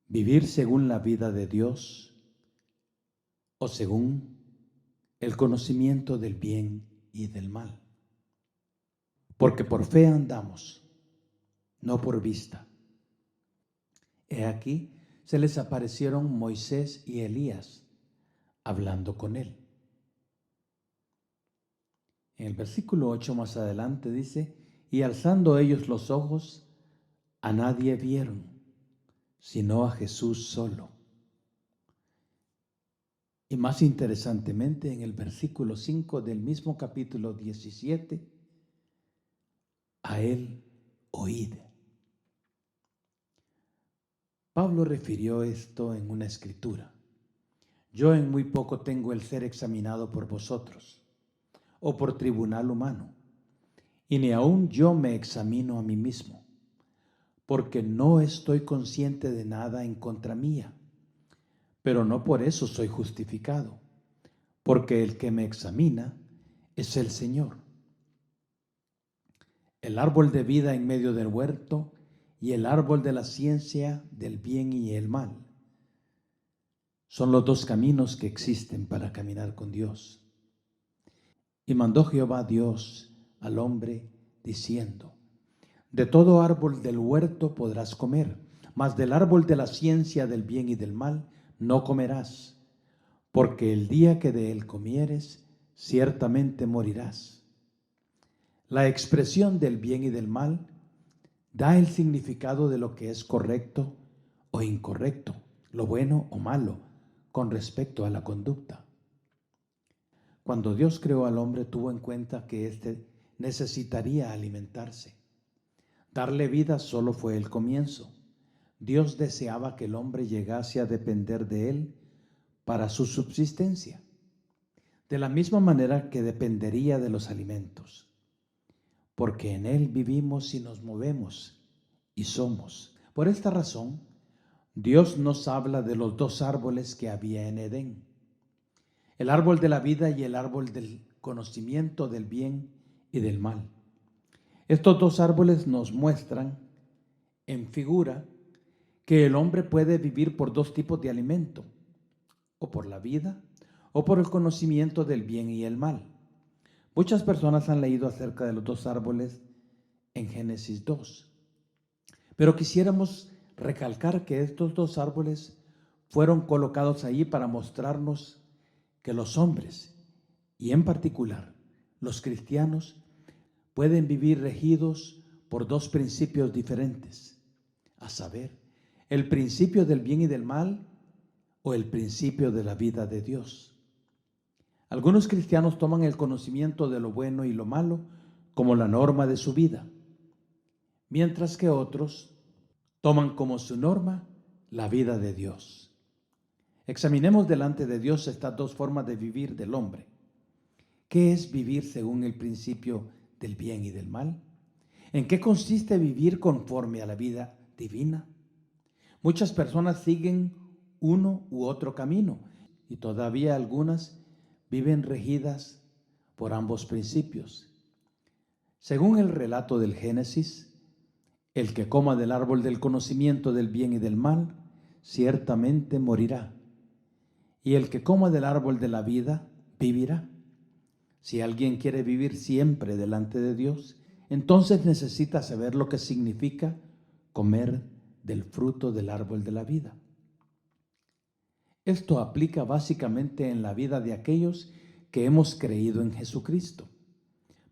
vivir según la vida de Dios o según el conocimiento del bien y del mal. Porque por fe andamos, no por vista. He aquí, se les aparecieron Moisés y Elías hablando con él. En el versículo 8 más adelante dice, y alzando ellos los ojos, a nadie vieron, sino a Jesús solo. Y más interesantemente, en el versículo 5 del mismo capítulo 17, a él oíd. Pablo refirió esto en una escritura. Yo en muy poco tengo el ser examinado por vosotros, o por tribunal humano, y ni aun yo me examino a mí mismo, porque no estoy consciente de nada en contra mía, pero no por eso soy justificado, porque el que me examina es el Señor. El árbol de vida en medio del huerto y el árbol de la ciencia del bien y el mal son los dos caminos que existen para caminar con Dios. Y mandó Jehová Dios al hombre diciendo, de todo árbol del huerto podrás comer, mas del árbol de la ciencia del bien y del mal no comerás, porque el día que de él comieres, ciertamente morirás. La expresión del bien y del mal da el significado de lo que es correcto o incorrecto, lo bueno o malo, con respecto a la conducta. Cuando Dios creó al hombre, tuvo en cuenta que éste necesitaría alimentarse. Darle vida solo fue el comienzo. Dios deseaba que el hombre llegase a depender de él para su subsistencia, de la misma manera que dependería de los alimentos, porque en él vivimos y nos movemos y somos. Por esta razón, Dios nos habla de los dos árboles que había en Edén, el árbol de la vida y el árbol del conocimiento del bien y del mal. Estos dos árboles nos muestran en figura que el hombre puede vivir por dos tipos de alimento, o por la vida o por el conocimiento del bien y el mal. Muchas personas han leído acerca de los dos árboles en Génesis 2, pero quisiéramos recalcar que estos dos árboles fueron colocados ahí para mostrarnos que los hombres, y en particular los cristianos, pueden vivir regidos por dos principios diferentes, a saber, el principio del bien y del mal o el principio de la vida de Dios. Algunos cristianos toman el conocimiento de lo bueno y lo malo como la norma de su vida, mientras que otros toman como su norma la vida de Dios. Examinemos delante de Dios estas dos formas de vivir del hombre. ¿Qué es vivir según el principio del bien y del mal? ¿En qué consiste vivir conforme a la vida divina? Muchas personas siguen uno u otro camino y todavía algunas viven regidas por ambos principios. Según el relato del Génesis, el que coma del árbol del conocimiento del bien y del mal, ciertamente morirá. Y el que coma del árbol de la vida, vivirá. Si alguien quiere vivir siempre delante de Dios, entonces necesita saber lo que significa comer del fruto del árbol de la vida. Esto aplica básicamente en la vida de aquellos que hemos creído en Jesucristo.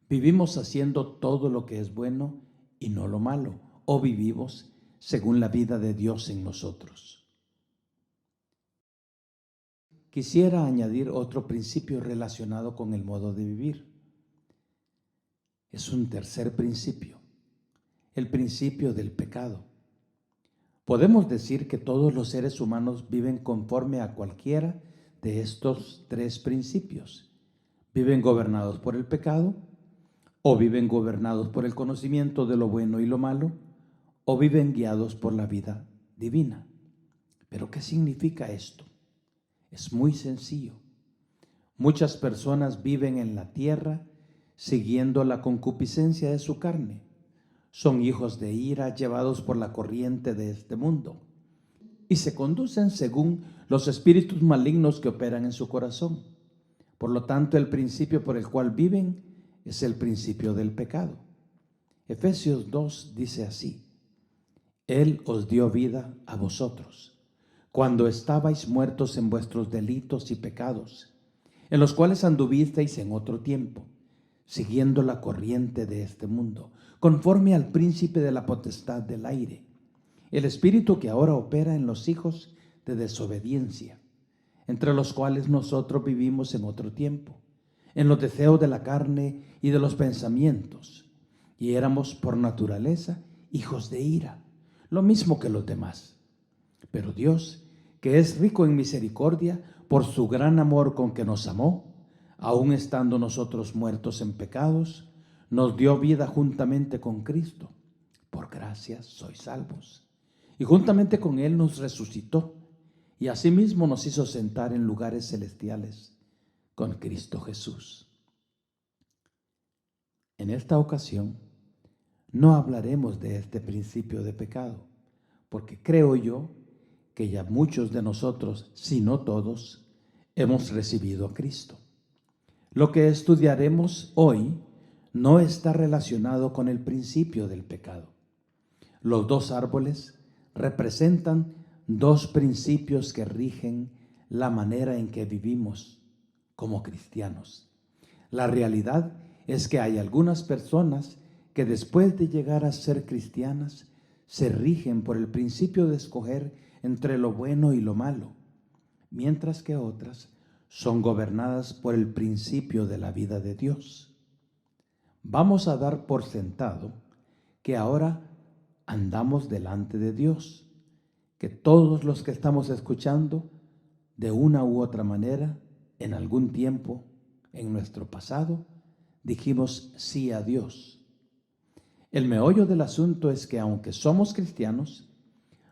Vivimos haciendo todo lo que es bueno y no lo malo, o vivimos según la vida de Dios en nosotros. Quisiera añadir otro principio relacionado con el modo de vivir. Es un tercer principio, el principio del pecado. Podemos decir que todos los seres humanos viven conforme a cualquiera de estos tres principios. Viven gobernados por el pecado, o viven gobernados por el conocimiento de lo bueno y lo malo, o viven guiados por la vida divina. ¿Pero qué significa esto? Es muy sencillo. Muchas personas viven en la tierra siguiendo la concupiscencia de su carne. Son hijos de ira llevados por la corriente de este mundo. y se conducen según los espíritus malignos que operan en su corazón. Por lo tanto, el principio por el cual viven es el principio del pecado. Efesios 2 dice así: Él os dio vida a vosotros, cuando estabais muertos en vuestros delitos y pecados, en los cuales anduvisteis en otro tiempo, siguiendo la corriente de este mundo, conforme al príncipe de la potestad del aire, el espíritu que ahora opera en los hijos de desobediencia, entre los cuales nosotros vivimos en otro tiempo, en los deseos de la carne y de los pensamientos, y éramos por naturaleza hijos de ira, lo mismo que los demás. Pero Dios, que es rico en misericordia, por su gran amor con que nos amó, aun estando nosotros muertos en pecados, nos dio vida juntamente con Cristo. Por gracia sois salvos. Y juntamente con Él nos resucitó, y asimismo nos hizo sentar en lugares celestiales con Cristo Jesús. En esta ocasión no hablaremos de este principio de pecado, porque creo yo que ya muchos de nosotros, si no todos, hemos recibido a Cristo. Lo que estudiaremos hoy no está relacionado con el principio del pecado. Los dos árboles representan dos principios que rigen la manera en que vivimos como cristianos. La realidad es que hay algunas personas que después de llegar a ser cristianas se rigen por el principio de escoger entre lo bueno y lo malo, mientras que otras son gobernadas por el principio de la vida de Dios. Vamos a dar por sentado que ahora andamos delante de Dios, que todos los que estamos escuchando, de una u otra manera, en algún tiempo, en nuestro pasado, dijimos sí a Dios. El meollo del asunto es que aunque somos cristianos,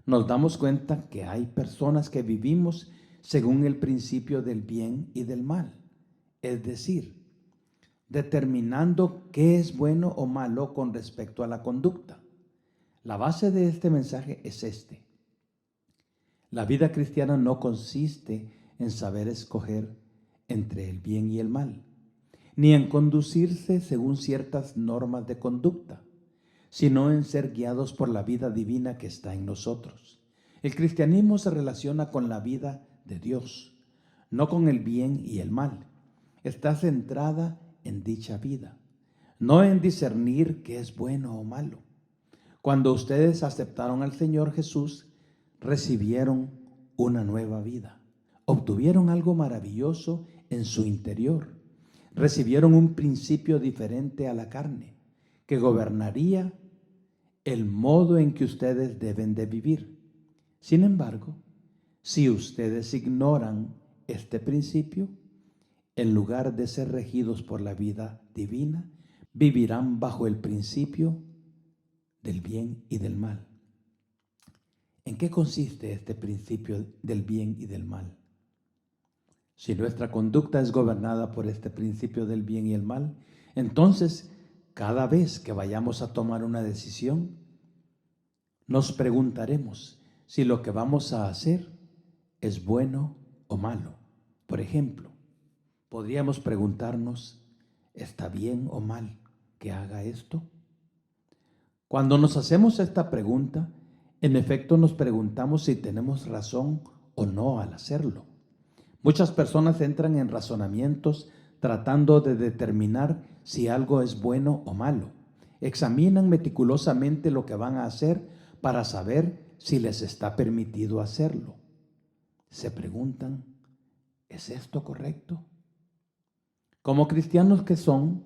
nos damos cuenta que hay personas que vivimos según el principio del bien y del mal, es decir, determinando qué es bueno o malo con respecto a la conducta. La base de este mensaje es este: la vida cristiana no consiste en saber escoger entre el bien y el mal, ni en conducirse según ciertas normas de conducta, sino en ser guiados por la vida divina que está en nosotros. El cristianismo se relaciona con la vida de Dios, no con el bien y el mal. Está centrada en dicha vida, no en discernir qué es bueno o malo. Cuando ustedes aceptaron al Señor Jesús, recibieron una nueva vida, obtuvieron algo maravilloso en su interior, recibieron un principio diferente a la carne, que gobernaría el modo en que ustedes deben de vivir. Sin embargo, si ustedes ignoran este principio, en lugar de ser regidos por la vida divina, vivirán bajo el principio del bien y del mal. ¿En qué consiste este principio del bien y del mal? Si nuestra conducta es gobernada por este principio del bien y el mal, entonces cada vez que vayamos a tomar una decisión, nos preguntaremos si lo que vamos a hacer es bueno o malo. Por ejemplo, podríamos preguntarnos, ¿está bien o mal que haga esto? Cuando nos hacemos esta pregunta, en efecto nos preguntamos si tenemos razón o no al hacerlo. Muchas personas entran en razonamientos tratando de determinar si algo es bueno o malo. Examinan meticulosamente lo que van a hacer para saber si les está permitido hacerlo. Se preguntan, ¿es esto correcto? Como cristianos que son,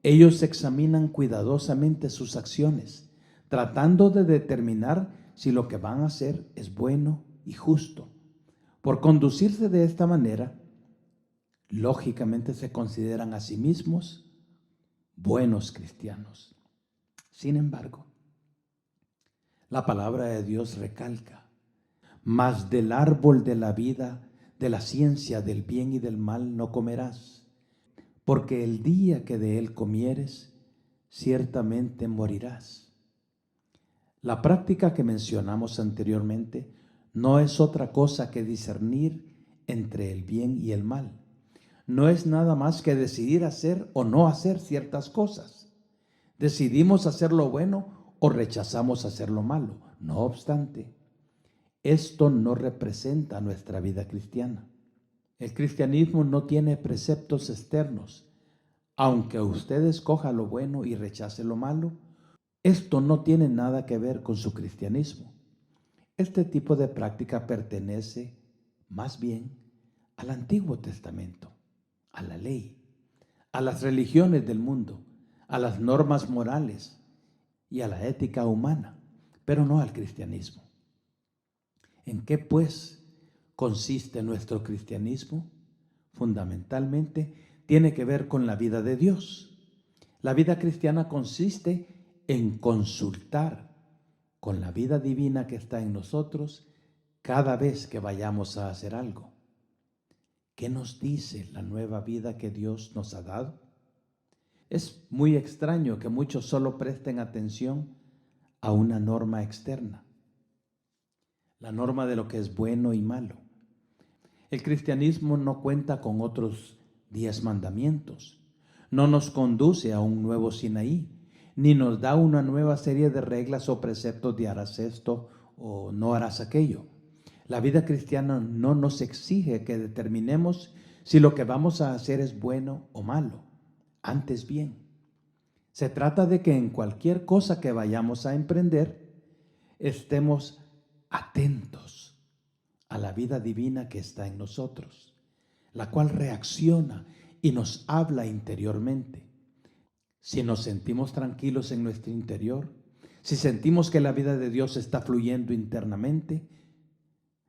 ellos examinan cuidadosamente sus acciones, tratando de determinar si lo que van a hacer es bueno y justo. Por conducirse de esta manera, lógicamente se consideran a sí mismos buenos cristianos. Sin embargo, la palabra de Dios recalca: mas del árbol de la vida, de la ciencia del bien y del mal no comerás, porque el día que de él comieres, ciertamente morirás. La práctica que mencionamos anteriormente no es otra cosa que discernir entre el bien y el mal. No es nada más que decidir hacer o no hacer ciertas cosas. Decidimos hacer lo bueno o rechazamos hacer lo malo. No obstante, esto no representa nuestra vida cristiana. El cristianismo no tiene preceptos externos. Aunque usted escoja lo bueno y rechace lo malo, esto no tiene nada que ver con su cristianismo. Este tipo de práctica pertenece más bien al Antiguo Testamento, a la ley, a las religiones del mundo, a las normas morales y a la ética humana, pero no al cristianismo. ¿En qué, pues, consiste nuestro cristianismo? Fundamentalmente, tiene que ver con la vida de Dios. La vida cristiana consiste en consultar con la vida divina que está en nosotros cada vez que vayamos a hacer algo. ¿Qué nos dice la nueva vida que Dios nos ha dado? Es muy extraño que muchos solo presten atención a una norma externa, la norma de lo que es bueno y malo. El cristianismo no cuenta con otros 10 mandamientos, no nos conduce a un nuevo Sinaí, ni nos da una nueva serie de reglas o preceptos de harás esto o no harás aquello. La vida cristiana no nos exige que determinemos si lo que vamos a hacer es bueno o malo. Antes bien, se trata de que en cualquier cosa que vayamos a emprender, estemos atentos a la vida divina que está en nosotros, la cual reacciona y nos habla interiormente. Si nos sentimos tranquilos en nuestro interior, si sentimos que la vida de Dios está fluyendo internamente,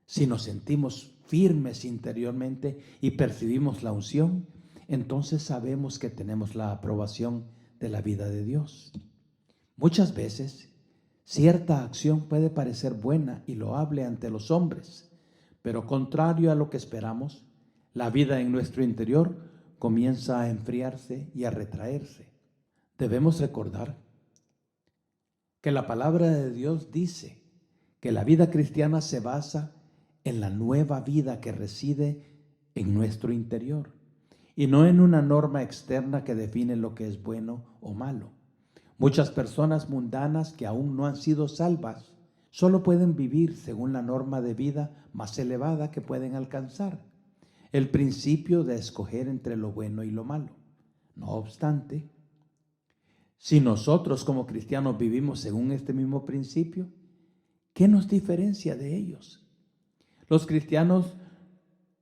si nos sentimos firmes interiormente y percibimos la unción, entonces sabemos que tenemos la aprobación de la vida de Dios. Muchas veces, cierta acción puede parecer buena y loable ante los hombres, pero contrario a lo que esperamos, la vida en nuestro interior comienza a enfriarse y a retraerse. Debemos recordar que la palabra de Dios dice que la vida cristiana se basa en la nueva vida que reside en nuestro interior y no en una norma externa que define lo que es bueno o malo. Muchas personas mundanas que aún no han sido salvas solo pueden vivir según la norma de vida más elevada que pueden alcanzar, el principio de escoger entre lo bueno y lo malo. No obstante, si nosotros como cristianos vivimos según este mismo principio, ¿qué nos diferencia de ellos? Los cristianos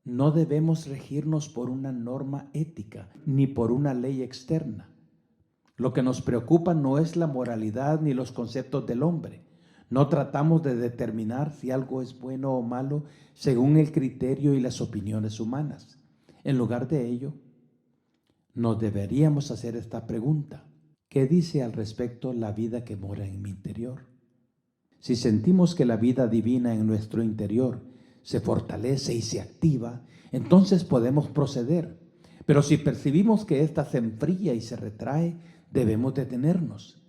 no debemos regirnos por una norma ética ni por una ley externa. Lo que nos preocupa no es la moralidad ni los conceptos del hombre. No tratamos de determinar si algo es bueno o malo según el criterio y las opiniones humanas. En lugar de ello, nos deberíamos hacer esta pregunta: ¿qué dice al respecto la vida que mora en mi interior? Si sentimos que la vida divina en nuestro interior se fortalece y se activa, entonces podemos proceder. Pero si percibimos que ésta se enfría y se retrae, debemos detenernos.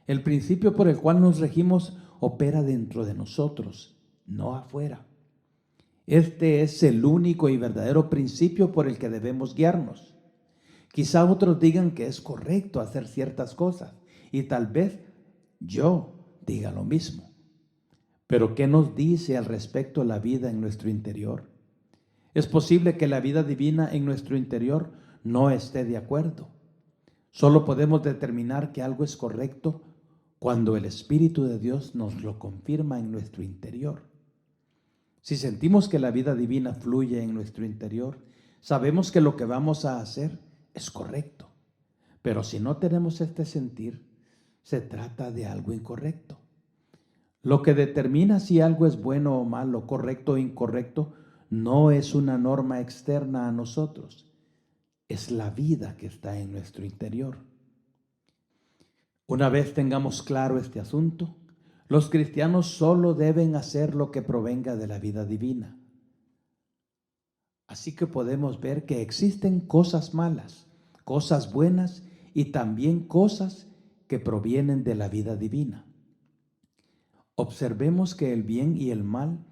El principio por el cual nos regimos opera dentro de nosotros, no afuera. Este es el único y verdadero principio por el que debemos guiarnos. Quizá otros digan que es correcto hacer ciertas cosas y tal vez yo diga lo mismo. Pero ¿qué nos dice al respecto la vida en nuestro interior? Es posible que la vida divina en nuestro interior no esté de acuerdo. Solo podemos determinar que algo es correcto cuando el Espíritu de Dios nos lo confirma en nuestro interior. Si sentimos que la vida divina fluye en nuestro interior, sabemos que lo que vamos a hacer es correcto. Pero si no tenemos este sentir, se trata de algo incorrecto. Lo que determina si algo es bueno o malo, correcto o incorrecto, no es una norma externa a nosotros, es la vida que está en nuestro interior. Una vez tengamos claro este asunto, los cristianos solo deben hacer lo que provenga de la vida divina. Así que podemos ver que existen cosas malas, cosas buenas y también cosas que provienen de la vida divina. Observemos que el bien y el mal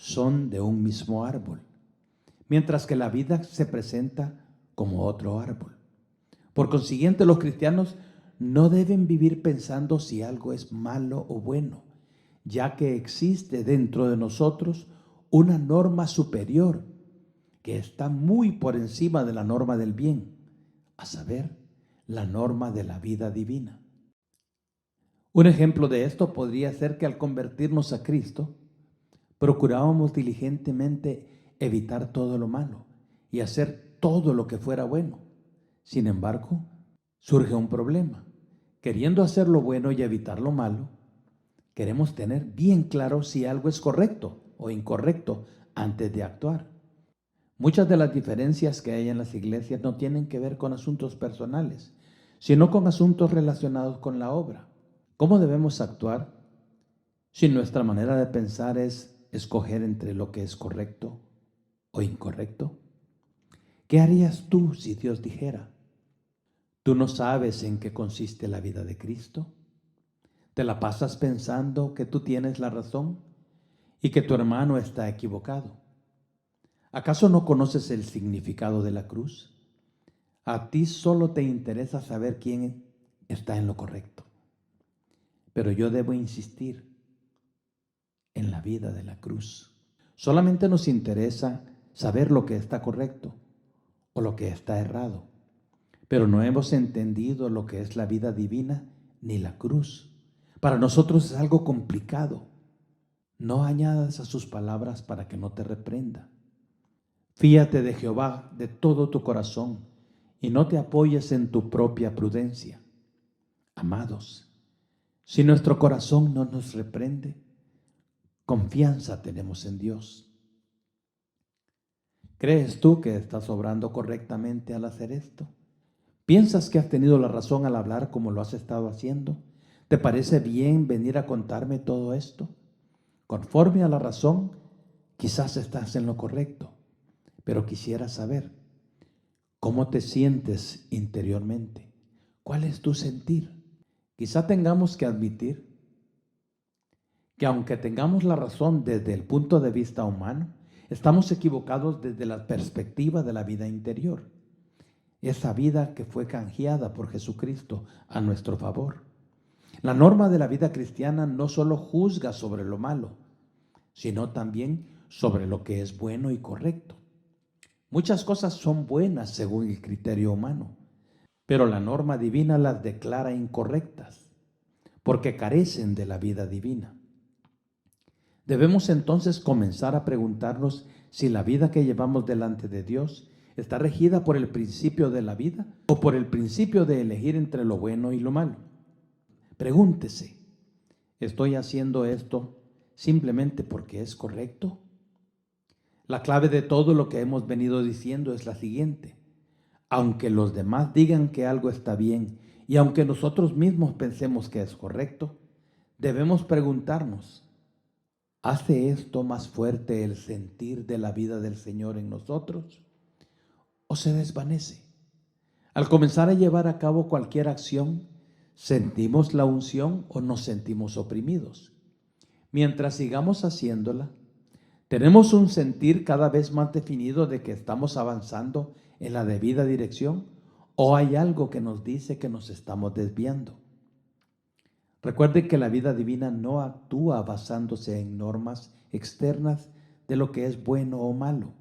son de un mismo árbol, mientras que la vida se presenta como otro árbol. Por consiguiente, los cristianos no deben vivir pensando si algo es malo o bueno, ya que existe dentro de nosotros una norma superior que está muy por encima de la norma del bien, a saber, la norma de la vida divina. Un ejemplo de esto podría ser que al convertirnos a Cristo, procurábamos diligentemente evitar todo lo malo y hacer todo lo que fuera bueno. Sin embargo, surge un problema. Queriendo hacer lo bueno y evitar lo malo, queremos tener bien claro si algo es correcto o incorrecto antes de actuar. Muchas de las diferencias que hay en las iglesias no tienen que ver con asuntos personales, sino con asuntos relacionados con la obra. ¿Cómo debemos actuar si nuestra manera de pensar es escoger entre lo que es correcto o incorrecto? ¿Qué harías tú si Dios dijera: tú no sabes en qué consiste la vida de Cristo? ¿Te la pasas pensando que tú tienes la razón y que tu hermano está equivocado? ¿Acaso no conoces el significado de la cruz? A ti solo te interesa saber quién está en lo correcto. Pero yo debo insistir en la vida de la cruz. Solamente nos interesa saber lo que está correcto o lo que está errado, pero no hemos entendido lo que es la vida divina ni la cruz. Para nosotros es algo complicado. No añadas a sus palabras para que no te reprenda. Fíate de Jehová de todo tu corazón y no te apoyes en tu propia prudencia. Amados, si nuestro corazón no nos reprende, confianza tenemos en Dios. ¿Crees tú que estás obrando correctamente al hacer esto? ¿Piensas que has tenido la razón al hablar como lo has estado haciendo? ¿Te parece bien venir a contarme todo esto? Conforme a la razón, quizás estás en lo correcto, pero quisiera saber cómo te sientes interiormente. ¿Cuál es tu sentir? Quizá tengamos que admitir que aunque tengamos la razón desde el punto de vista humano, estamos equivocados desde la perspectiva de la vida interior. Esa vida que fue canjeada por Jesucristo a nuestro favor. La norma de la vida cristiana no solo juzga sobre lo malo, sino también sobre lo que es bueno y correcto. Muchas cosas son buenas según el criterio humano, pero la norma divina las declara incorrectas porque carecen de la vida divina. Debemos entonces comenzar a preguntarnos si la vida que llevamos delante de Dios está regida por el principio de la vida o por el principio de elegir entre lo bueno y lo malo. Pregúntese, ¿estoy haciendo esto simplemente porque es correcto? La clave de todo lo que hemos venido diciendo es la siguiente: aunque los demás digan que algo está bien y aunque nosotros mismos pensemos que es correcto, debemos preguntarnos, ¿hace esto más fuerte el sentir de la vida del Señor en nosotros o se desvanece? Al comenzar a llevar a cabo cualquier acción, ¿sentimos la unción o nos sentimos oprimidos? Mientras sigamos haciéndola, ¿tenemos un sentir cada vez más definido de que estamos avanzando en la debida dirección o hay algo que nos dice que nos estamos desviando? Recuerde que la vida divina no actúa basándose en normas externas de lo que es bueno o malo.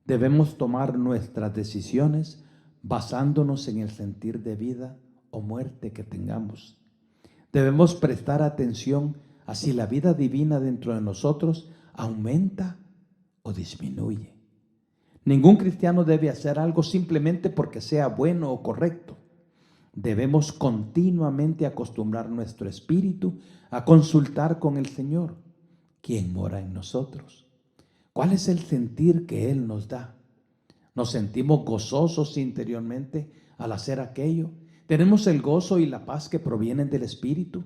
Debemos tomar nuestras decisiones basándonos en el sentir de vida o muerte que tengamos. Debemos prestar atención a si la vida divina dentro de nosotros aumenta o disminuye. Ningún cristiano debe hacer algo simplemente porque sea bueno o correcto. Debemos continuamente acostumbrar nuestro espíritu a consultar con el Señor, quien mora en nosotros. ¿Cuál es el sentir que Él nos da? ¿Nos sentimos gozosos interiormente al hacer aquello? ¿Tenemos el gozo y la paz que provienen del Espíritu?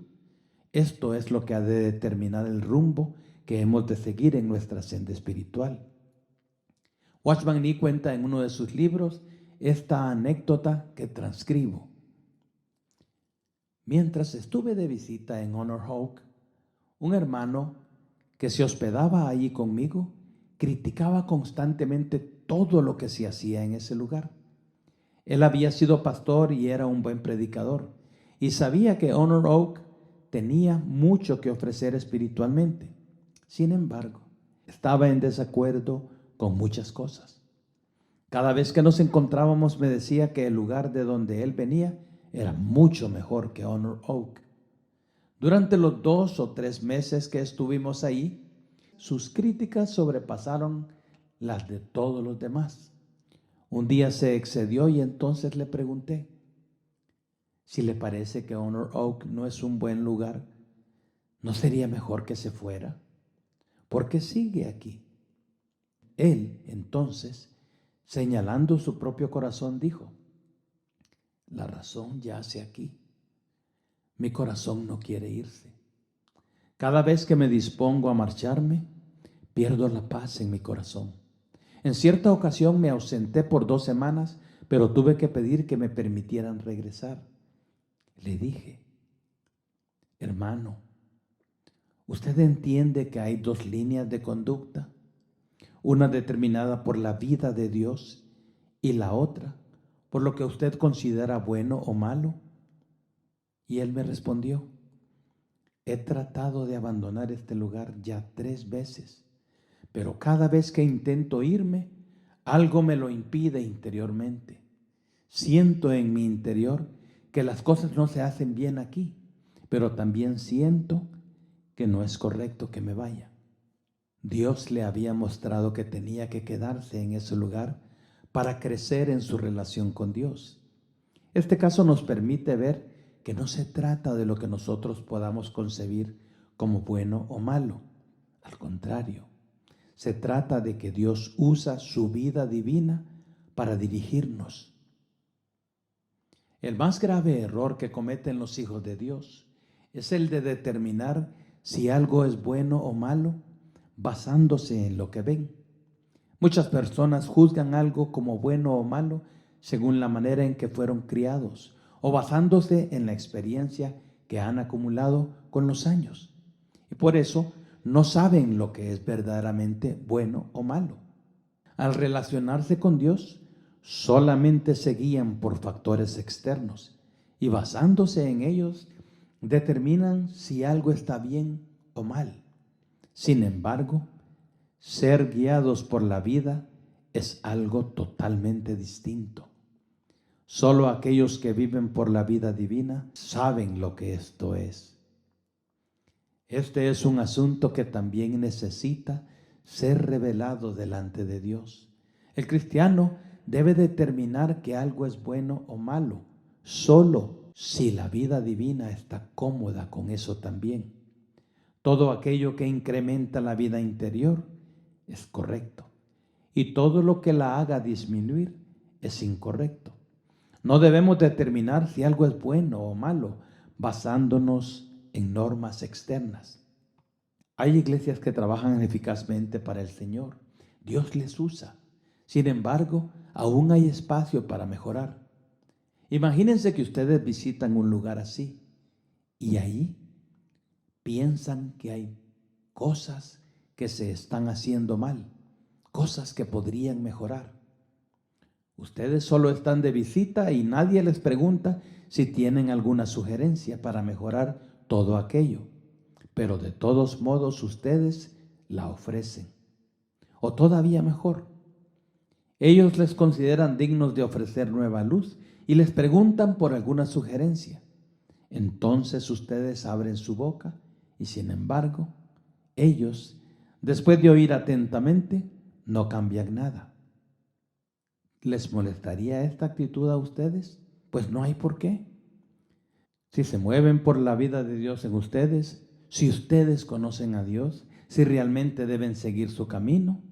Esto es lo que ha de determinar el rumbo que hemos de seguir en nuestra senda espiritual. Watchman Nee cuenta en uno de sus libros esta anécdota que transcribo. Mientras estuve de visita en Honor Oak, un hermano que se hospedaba allí conmigo, criticaba constantemente todo lo que se hacía en ese lugar. Él había sido pastor y era un buen predicador, y sabía que Honor Oak tenía mucho que ofrecer espiritualmente. Sin embargo, estaba en desacuerdo con muchas cosas. Cada vez que nos encontrábamos me decía que el lugar de donde él venía era mucho mejor que Honor Oak. Durante los 2 o 3 meses que estuvimos ahí, sus críticas sobrepasaron las de todos los demás. Un día se excedió y entonces le pregunté si le parece que Honor Oak no es un buen lugar, ¿no sería mejor que se fuera? ¿Por qué sigue aquí? Él, entonces, señalando su propio corazón, dijo: la razón yace aquí. Mi corazón no quiere irse. Cada vez que me dispongo a marcharme, pierdo la paz en mi corazón. En cierta ocasión me ausenté por 2 semanas, pero tuve que pedir que me permitieran regresar. Le dije: hermano, ¿usted entiende que hay 2 líneas de conducta? Una determinada por la vida de Dios y la otra por lo que usted considera bueno o malo. Y él me respondió: he tratado de abandonar este lugar ya 3 veces, pero cada vez que intento irme, algo me lo impide interiormente. Siento en mi interior que las cosas no se hacen bien aquí, pero también siento que no es correcto que me vaya. Dios le había mostrado que tenía que quedarse en ese lugar para crecer en su relación con Dios. Este caso nos permite ver que no se trata de lo que nosotros podamos concebir como bueno o malo. Al contrario, se trata de que Dios usa su vida divina para dirigirnos. El más grave error que cometen los hijos de Dios es el de determinar si algo es bueno o malo basándose en lo que ven. Muchas personas juzgan algo como bueno o malo según la manera en que fueron criados o basándose en la experiencia que han acumulado con los años. Y por eso no saben lo que es verdaderamente bueno o malo. Al relacionarse con Dios, solamente se guían por factores externos y basándose en ellos determinan si algo está bien o mal. Sin embargo, ser guiados por la vida es algo totalmente distinto. Solo aquellos que viven por la vida divina saben lo que esto es. Este es un asunto que también necesita ser revelado delante de Dios. El cristiano debe determinar que algo es bueno o malo, solo si la vida divina está cómoda con eso también. Todo aquello que incrementa la vida interior es correcto, y todo lo que la haga disminuir es incorrecto. No debemos determinar si algo es bueno o malo basándonos en normas externas. Hay iglesias que trabajan eficazmente para el Señor. Dios les usa. Sin embargo, aún hay espacio para mejorar. Imagínense que ustedes visitan un lugar así y ahí piensan que hay cosas que se están haciendo mal, cosas que podrían mejorar. Ustedes solo están de visita y nadie les pregunta si tienen alguna sugerencia para mejorar todo aquello, pero de todos modos ustedes la ofrecen. O todavía mejor, ellos les consideran dignos de ofrecer nueva luz y les preguntan por alguna sugerencia. Entonces ustedes abren su boca y sin embargo, ellos, después de oír atentamente, no cambian nada. ¿Les molestaría esta actitud a ustedes? Pues no hay por qué. Si se mueven por la vida de Dios en ustedes, si ustedes conocen a Dios, si realmente deben seguir su camino,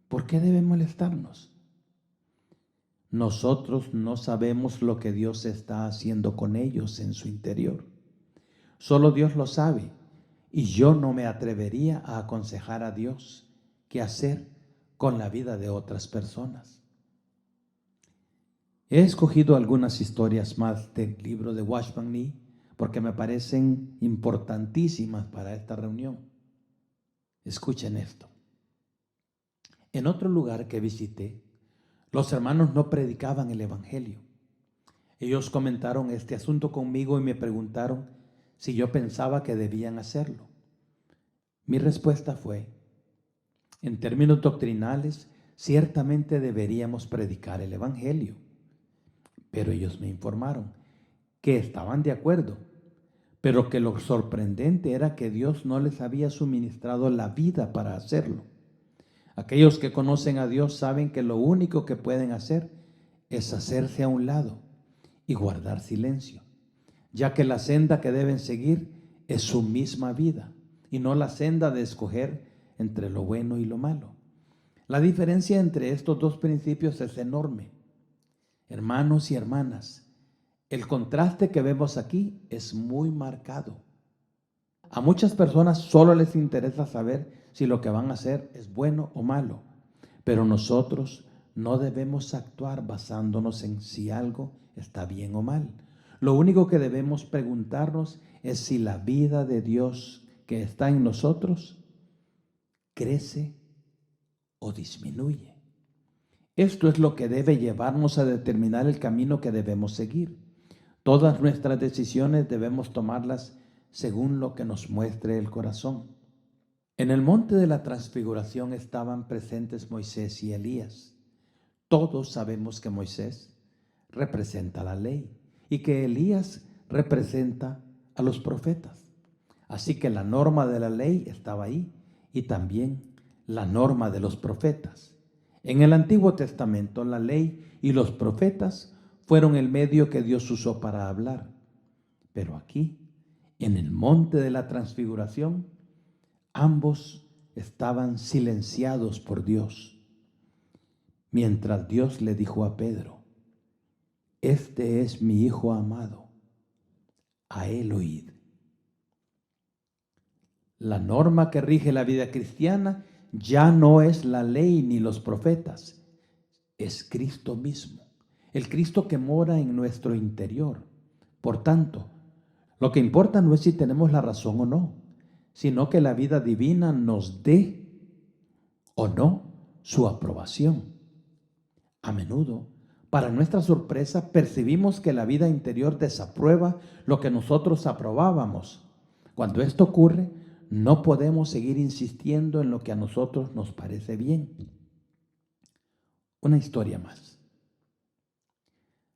¿por qué deben molestarnos? Nosotros no sabemos lo que Dios está haciendo con ellos en su interior. Solo Dios lo sabe, y yo no me atrevería a aconsejar a Dios qué hacer con la vida de otras personas. He escogido algunas historias más del libro de Watchman Nee porque me parecen importantísimas para esta reunión. Escuchen esto. En otro lugar que visité, los hermanos no predicaban el evangelio. Ellos comentaron este asunto conmigo y me preguntaron si yo pensaba que debían hacerlo. Mi respuesta fue: en términos doctrinales, ciertamente deberíamos predicar el evangelio. Pero ellos me informaron que estaban de acuerdo, pero que lo sorprendente era que Dios no les había suministrado la vida para hacerlo. Aquellos que conocen a Dios saben que lo único que pueden hacer es hacerse a un lado y guardar silencio, ya que la senda que deben seguir es su misma vida y no la senda de escoger entre lo bueno y lo malo. La diferencia entre estos dos principios es enorme. Hermanos y hermanas, el contraste que vemos aquí es muy marcado. A muchas personas solo les interesa saber si lo que van a hacer es bueno o malo, pero nosotros no debemos actuar basándonos en si algo está bien o mal. Lo único que debemos preguntarnos es si la vida de Dios que está en nosotros crece o disminuye. Esto es lo que debe llevarnos a determinar el camino que debemos seguir. Todas nuestras decisiones debemos tomarlas según lo que nos muestre el corazón. En el monte de la transfiguración estaban presentes Moisés y Elías. Todos sabemos que Moisés representa la ley y que Elías representa a los profetas. Así que la norma de la ley estaba ahí y también la norma de los profetas. En el Antiguo Testamento, la ley y los profetas fueron el medio que Dios usó para hablar. Pero aquí, en el monte de la transfiguración, ambos estaban silenciados por Dios. Mientras Dios le dijo a Pedro: este es mi Hijo amado, a él oíd. La norma que rige la vida cristiana ya no es la ley ni los profetas, es Cristo mismo, el Cristo que mora en nuestro interior. Por tanto, lo que importa no es si tenemos la razón o no, sino que la vida divina nos dé o no su aprobación. A menudo, para nuestra sorpresa, percibimos que la vida interior desaprueba lo que nosotros aprobábamos. Cuando esto ocurre, no podemos seguir insistiendo en lo que a nosotros nos parece bien. Una historia más.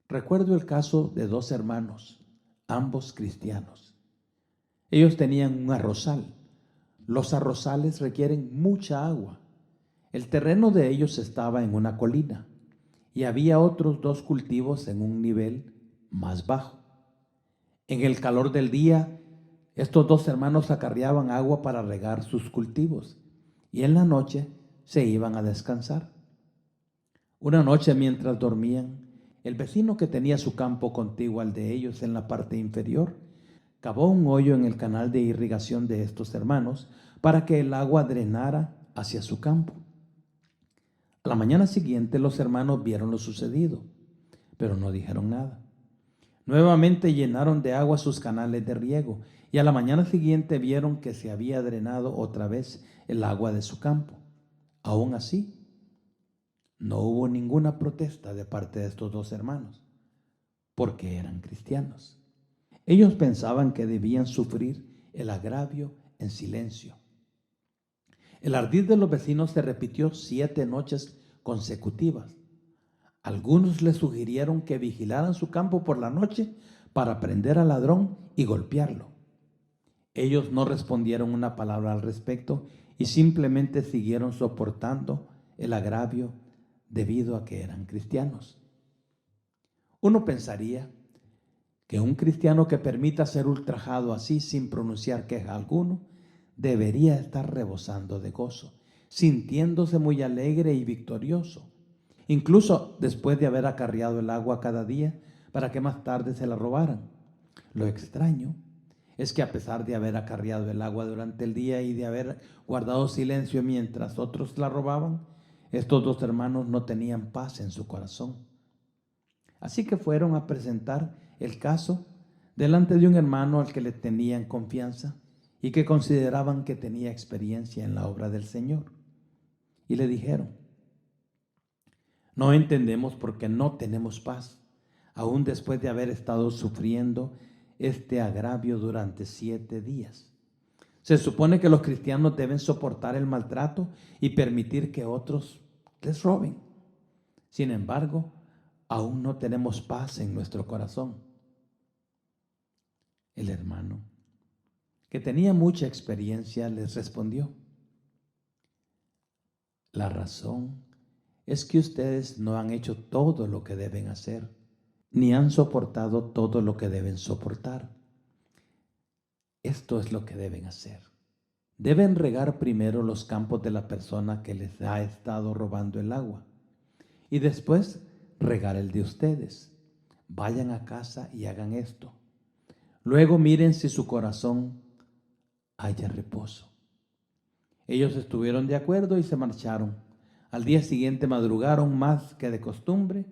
Recuerdo el caso de dos hermanos, ambos cristianos. Ellos tenían un arrozal. Los arrozales requieren mucha agua. El terreno de ellos estaba en una colina y había otros dos cultivos en un nivel más bajo. En el calor del día, estos dos hermanos acarreaban agua para regar sus cultivos y en la noche se iban a descansar. Una noche, mientras dormían, el vecino que tenía su campo contiguo al de ellos en la parte inferior, cavó un hoyo en el canal de irrigación de estos hermanos para que el agua drenara hacia su campo. A la mañana siguiente los hermanos vieron lo sucedido, pero no dijeron nada. Nuevamente llenaron de agua sus canales de riego y a la mañana siguiente vieron que se había drenado otra vez el agua de su campo. Aún así, no hubo ninguna protesta de parte de estos dos hermanos, porque eran cristianos. Ellos pensaban que debían sufrir el agravio en silencio. El ardid de los vecinos se repitió 7 noches consecutivas. Algunos les sugirieron que vigilaran su campo por la noche para prender al ladrón y golpearlo. Ellos no respondieron una palabra al respecto y simplemente siguieron soportando el agravio debido a que eran cristianos. Uno pensaría que un cristiano que permita ser ultrajado así sin pronunciar queja alguno debería estar rebosando de gozo, sintiéndose muy alegre y victorioso, incluso después de haber acarreado el agua cada día para que más tarde se la robaran. Lo extraño es que a pesar de haber acarreado el agua durante el día y de haber guardado silencio mientras otros la robaban, estos dos hermanos no tenían paz en su corazón. Así que fueron a presentar el caso delante de un hermano al que le tenían confianza y que consideraban que tenía experiencia en la obra del Señor. Y le dijeron: no entendemos por qué no tenemos paz, aún después de haber estado sufriendo este agravio durante 7 días. Se supone que los cristianos deben soportar el maltrato y permitir que otros les roben. Sin embargo, aún no tenemos paz en nuestro corazón. El hermano, que tenía mucha experiencia, les respondió: la razón es que ustedes no han hecho todo lo que deben hacer, ni han soportado todo lo que deben soportar. Esto es lo que deben hacer. Deben regar primero los campos de la persona que les ha estado robando el agua y después regar el de ustedes. Vayan a casa y hagan esto. Luego miren si su corazón haya reposo. Ellos estuvieron de acuerdo y se marcharon. Al día siguiente madrugaron más que de costumbre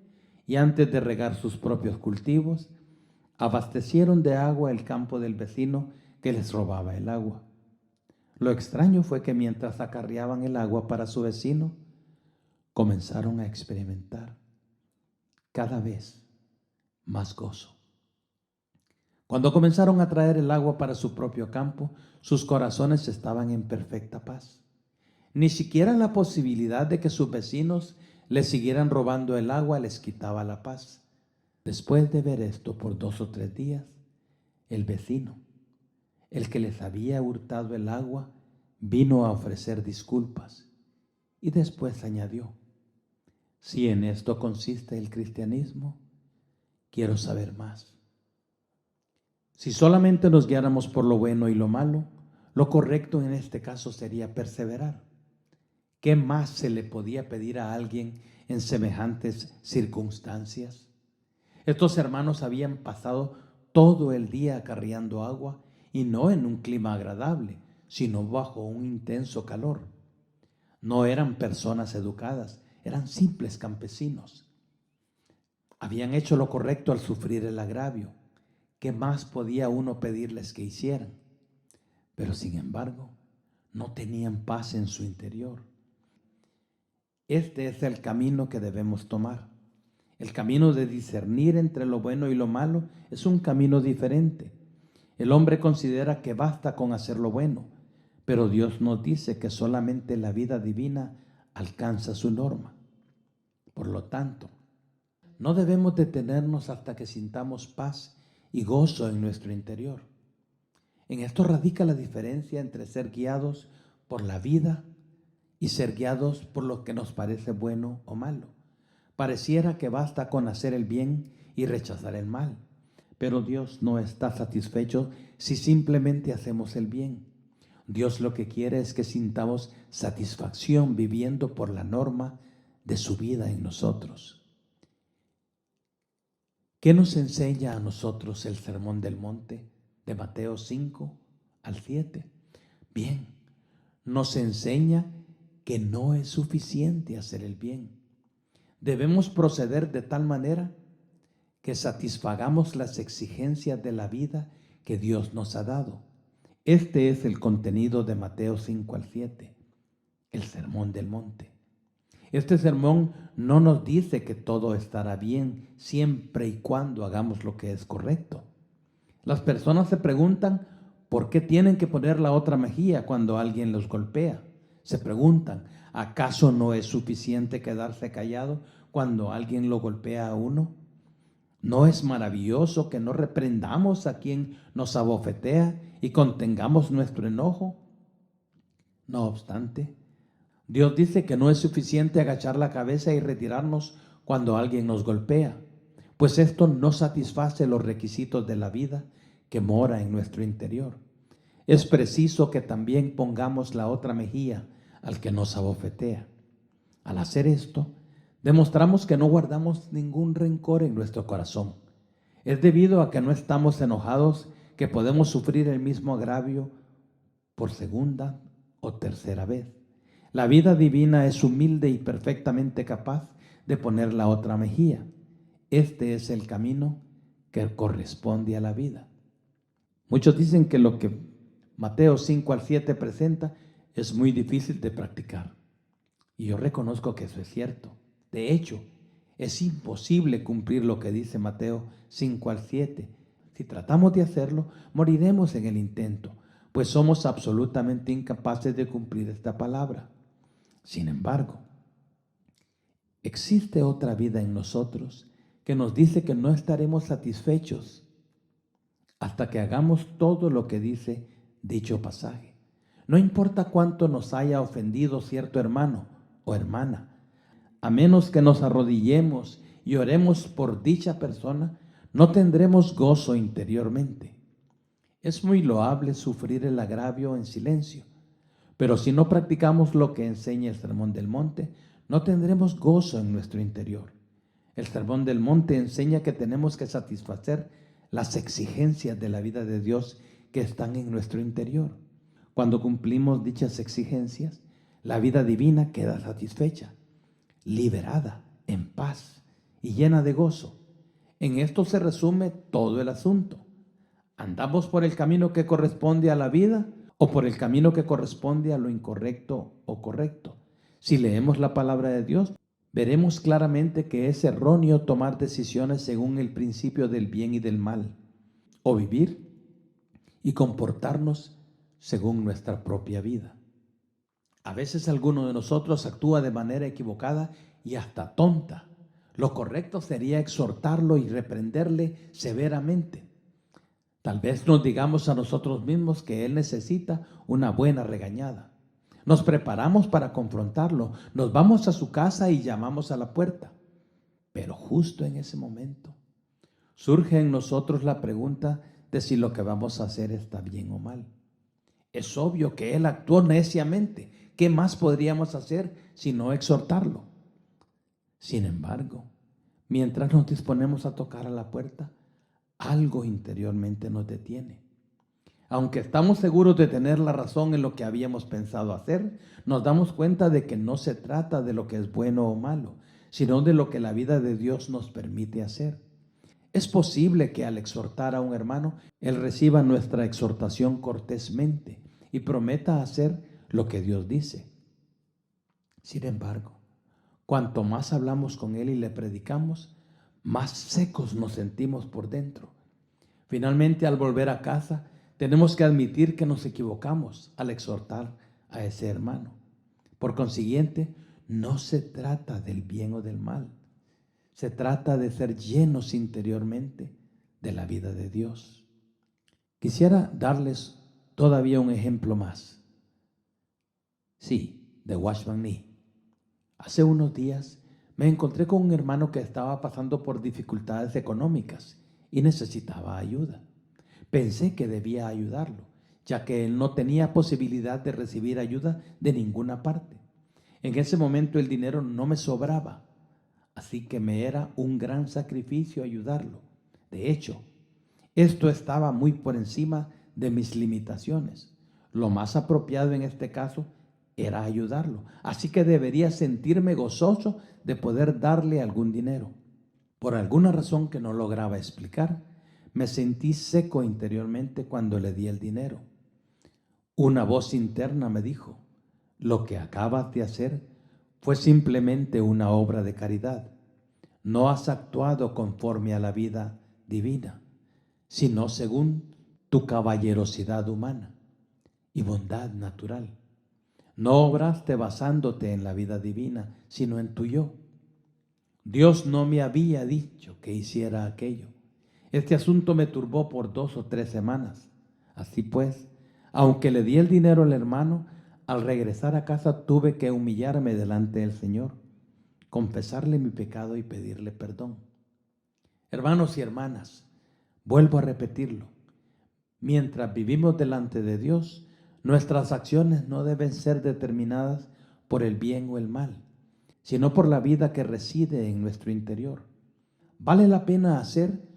y antes de regar sus propios cultivos, abastecieron de agua el campo del vecino que les robaba el agua. Lo extraño fue que mientras acarreaban el agua para su vecino, comenzaron a experimentar cada vez más gozo. Cuando comenzaron a traer el agua para su propio campo, sus corazones estaban en perfecta paz. Ni siquiera la posibilidad de que sus vecinos les siguieran robando el agua les quitaba la paz. Después de ver esto por 2 o 3 días, el vecino, el que les había hurtado el agua, vino a ofrecer disculpas y después añadió: si en esto consiste el cristianismo, quiero saber más. Si solamente nos guiáramos por lo bueno y lo malo, lo correcto en este caso sería perseverar. ¿Qué más se le podía pedir a alguien en semejantes circunstancias? Estos hermanos habían pasado todo el día acarreando agua y no en un clima agradable, sino bajo un intenso calor. No eran personas educadas, eran simples campesinos. Habían hecho lo correcto al sufrir el agravio. ¿Qué más podía uno pedirles que hicieran? Pero sin embargo, no tenían paz en su interior. Este es el camino que debemos tomar. El camino de discernir entre lo bueno y lo malo es un camino diferente. El hombre considera que basta con hacer lo bueno, pero Dios nos dice que solamente la vida divina alcanza su norma. Por lo tanto, no debemos detenernos hasta que sintamos paz y gozo en nuestro interior. En esto radica la diferencia entre ser guiados por la vida y ser guiados por lo que nos parece bueno o malo. Pareciera que basta con hacer el bien y rechazar el mal, pero Dios no está satisfecho si simplemente hacemos el bien. Dios lo que quiere es que sintamos satisfacción viviendo por la norma de su vida en nosotros. ¿Qué nos enseña a nosotros el Sermón del Monte de Mateo 5 al 7? Bien, nos enseña que no es suficiente hacer el bien. Debemos proceder de tal manera que satisfagamos las exigencias de la vida que Dios nos ha dado. Este es el contenido de Mateo 5 al 7, el Sermón del Monte. Este sermón no nos dice que todo estará bien siempre y cuando hagamos lo que es correcto. Las personas se preguntan por qué tienen que poner la otra mejilla cuando alguien los golpea. Se preguntan, ¿acaso no es suficiente quedarse callado cuando alguien lo golpea a uno? ¿No es maravilloso que no reprendamos a quien nos abofetea y contengamos nuestro enojo? No obstante, Dios dice que no es suficiente agachar la cabeza y retirarnos cuando alguien nos golpea, pues esto no satisface los requisitos de la vida que mora en nuestro interior. Es preciso que también pongamos la otra mejilla al que nos abofetea. Al hacer esto, demostramos que no guardamos ningún rencor en nuestro corazón. Es debido a que no estamos enojados que podemos sufrir el mismo agravio por segunda o tercera vez. La vida divina es humilde y perfectamente capaz de poner la otra mejilla. Este es el camino que corresponde a la vida. Muchos dicen que lo que Mateo 5 al 7 presenta, es muy difícil de practicar. Y yo reconozco que eso es cierto. De hecho, es imposible cumplir lo que dice Mateo 5 al 7. Si tratamos de hacerlo, moriremos en el intento, pues somos absolutamente incapaces de cumplir esta palabra. Sin embargo, existe otra vida en nosotros que nos dice que no estaremos satisfechos hasta que hagamos todo lo que dice dicho pasaje. No importa cuánto nos haya ofendido cierto hermano o hermana, a menos que nos arrodillemos y oremos por dicha persona, no tendremos gozo interiormente. Es muy loable sufrir el agravio en silencio, pero si no practicamos lo que enseña el Sermón del Monte, no tendremos gozo en nuestro interior. El Sermón del Monte enseña que tenemos que satisfacer las exigencias de la vida de Dios que están en nuestro interior. Cuando cumplimos dichas exigencias, la vida divina queda satisfecha, liberada, en paz y llena de gozo. En esto se resume todo el asunto. ¿Andamos por el camino que corresponde a la vida o por el camino que corresponde a lo incorrecto o correcto? Si leemos la palabra de Dios, veremos claramente que es erróneo tomar decisiones según el principio del bien y del mal, o vivir y comportarnos según nuestra propia vida. A veces alguno de nosotros actúa de manera equivocada y hasta tonta. Lo correcto sería exhortarlo y reprenderle severamente. Tal vez nos digamos a nosotros mismos que él necesita una buena regañada. Nos preparamos para confrontarlo, nos vamos a su casa y llamamos a la puerta. Pero justo en ese momento surge en nosotros la pregunta de si lo que vamos a hacer está bien o mal. Es obvio que él actuó neciamente. ¿Qué más podríamos hacer sino exhortarlo? Sin embargo, mientras nos disponemos a tocar a la puerta, algo interiormente nos detiene. Aunque estamos seguros de tener la razón en lo que habíamos pensado hacer, nos damos cuenta de que no se trata de lo que es bueno o malo, sino de lo que la vida de Dios nos permite hacer. Es posible que al exhortar a un hermano, él reciba nuestra exhortación cortésmente y prometa hacer lo que Dios dice. Sin embargo, cuanto más hablamos con él y le predicamos, más secos nos sentimos por dentro. Finalmente, al volver a casa, tenemos que admitir que nos equivocamos al exhortar a ese hermano. Por consiguiente, no se trata del bien o del mal. Se trata de ser llenos interiormente de la vida de Dios. Quisiera darles todavía un ejemplo más. Sí, de Watchman Nee. Hace unos días me encontré con un hermano que estaba pasando por dificultades económicas y necesitaba ayuda. Pensé que debía ayudarlo, ya que él no tenía posibilidad de recibir ayuda de ninguna parte. En ese momento el dinero no me sobraba, así que me era un gran sacrificio ayudarlo. De hecho, esto estaba muy por encima de mis limitaciones. Lo más apropiado en este caso era ayudarlo, así que debería sentirme gozoso de poder darle algún dinero. Por alguna razón que no lograba explicar, me sentí seco interiormente cuando le di el dinero. Una voz interna me dijo: lo que acabas de hacer fue simplemente una obra de caridad. No has actuado conforme a la vida divina, sino según tu caballerosidad humana y bondad natural. No obraste basándote en la vida divina, sino en tu yo. Dios no me había dicho que hiciera aquello. Este asunto me turbó por 2 o 3 semanas. Así pues, aunque le di el dinero al hermano, al regresar a casa tuve que humillarme delante del Señor, confesarle mi pecado y pedirle perdón. Hermanos y hermanas, vuelvo a repetirlo. Mientras vivimos delante de Dios, nuestras acciones no deben ser determinadas por el bien o el mal, sino por la vida que reside en nuestro interior. Vale la pena hacer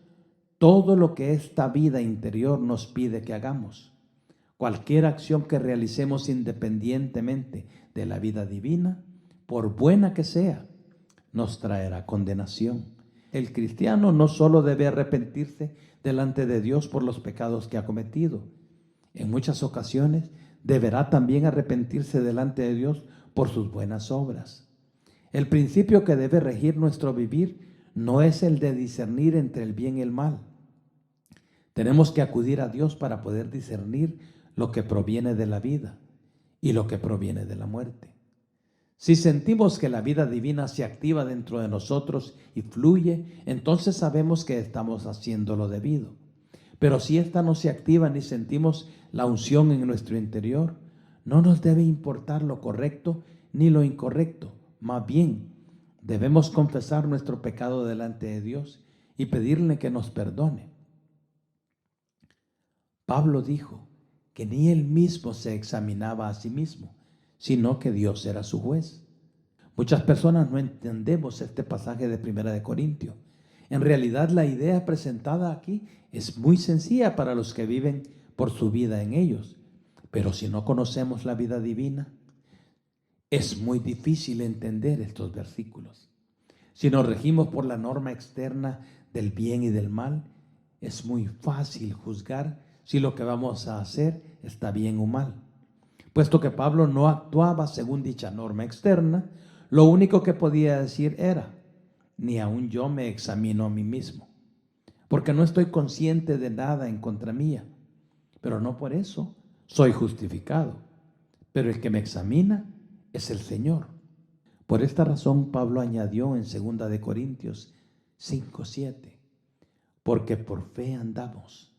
todo lo que esta vida interior nos pide que hagamos. Cualquier acción que realicemos independientemente de la vida divina, por buena que sea, nos traerá condenación. El cristiano no solo debe arrepentirse delante de Dios por los pecados que ha cometido, En muchas ocasiones deberá también arrepentirse delante de Dios por sus buenas obras. El principio que debe regir nuestro vivir no es el de discernir entre el bien y el mal. Tenemos que acudir a Dios para poder discernir lo que proviene de la vida y lo que proviene de la muerte. Si sentimos que la vida divina se activa dentro de nosotros y fluye, entonces sabemos que estamos haciendo lo debido. Pero si ésta no se activa ni sentimos la unción en nuestro interior, no nos debe importar lo correcto ni lo incorrecto. Más bien, debemos confesar nuestro pecado delante de Dios y pedirle que nos perdone. Pablo dijo que ni él mismo se examinaba a sí mismo, sino que Dios era su juez. Muchas personas no entendemos este pasaje de 1 Corintios. En realidad la idea presentada aquí es muy sencilla para los que viven por su vida en ellos. Pero si no conocemos la vida divina, es muy difícil entender estos versículos. Si nos regimos por la norma externa del bien y del mal, es muy fácil juzgar si lo que vamos a hacer está bien o mal. Puesto que Pablo no actuaba según dicha norma externa, lo único que podía decir era: ni aun yo me examino a mí mismo, porque no estoy consciente de nada en contra mía, pero no por eso soy justificado. Pero el que me examina es el Señor. Por esta razón Pablo añadió en 2 Corintios 5:7, porque por fe andamos,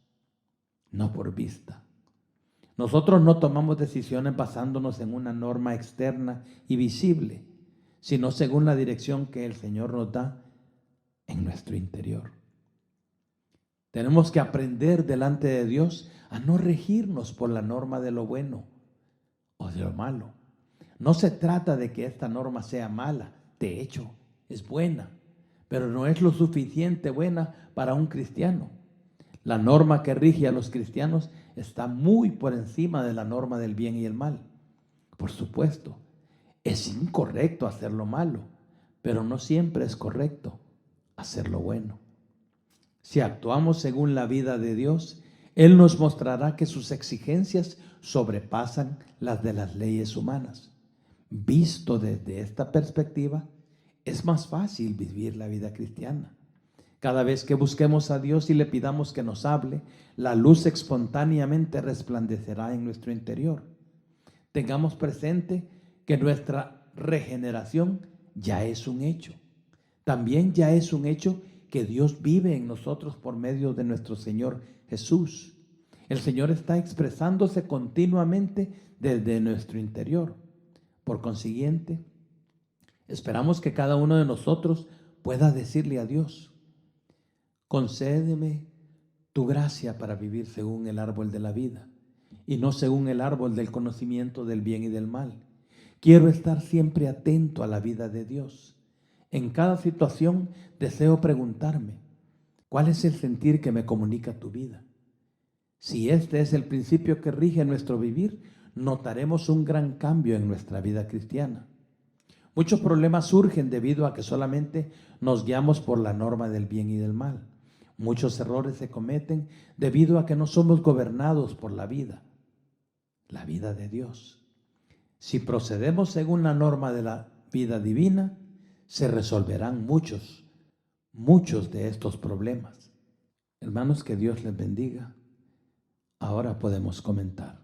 no por vista. Nosotros no tomamos decisiones basándonos en una norma externa y visible, sino según la dirección que el Señor nos da en nuestro interior. Tenemos que aprender delante de Dios a no regirnos por la norma de lo bueno o de lo malo. No se trata de que esta norma sea mala, de hecho es buena, pero no es lo suficiente buena para un cristiano. La norma que rige a los cristianos está muy por encima de la norma del bien y el mal. Por supuesto, es incorrecto hacer lo malo, pero no siempre es correcto hacer lo bueno. Si actuamos según la vida de Dios, Él nos mostrará que sus exigencias sobrepasan las de las leyes humanas. Visto desde esta perspectiva, es más fácil vivir la vida cristiana. Cada vez que busquemos a Dios y le pidamos que nos hable, la luz espontáneamente resplandecerá en nuestro interior. Tengamos presente que nuestra regeneración ya es un hecho. También ya es un hecho que Dios vive en nosotros por medio de nuestro Señor Jesús. El Señor está expresándose continuamente desde nuestro interior. Por consiguiente, esperamos que cada uno de nosotros pueda decirle a Dios: concédeme tu gracia para vivir según el árbol de la vida y no según el árbol del conocimiento del bien y del mal. Quiero estar siempre atento a la vida de Dios. En cada situación deseo preguntarme: ¿cuál es el sentir que me comunica tu vida? Si este es el principio que rige nuestro vivir, notaremos un gran cambio en nuestra vida cristiana. Muchos problemas surgen debido a que solamente nos guiamos por la norma del bien y del mal. Muchos errores se cometen debido a que no somos gobernados por la vida de Dios. Si procedemos según la norma de la vida divina, se resolverán muchos de estos problemas. Hermanos, que Dios les bendiga. Ahora podemos comentar.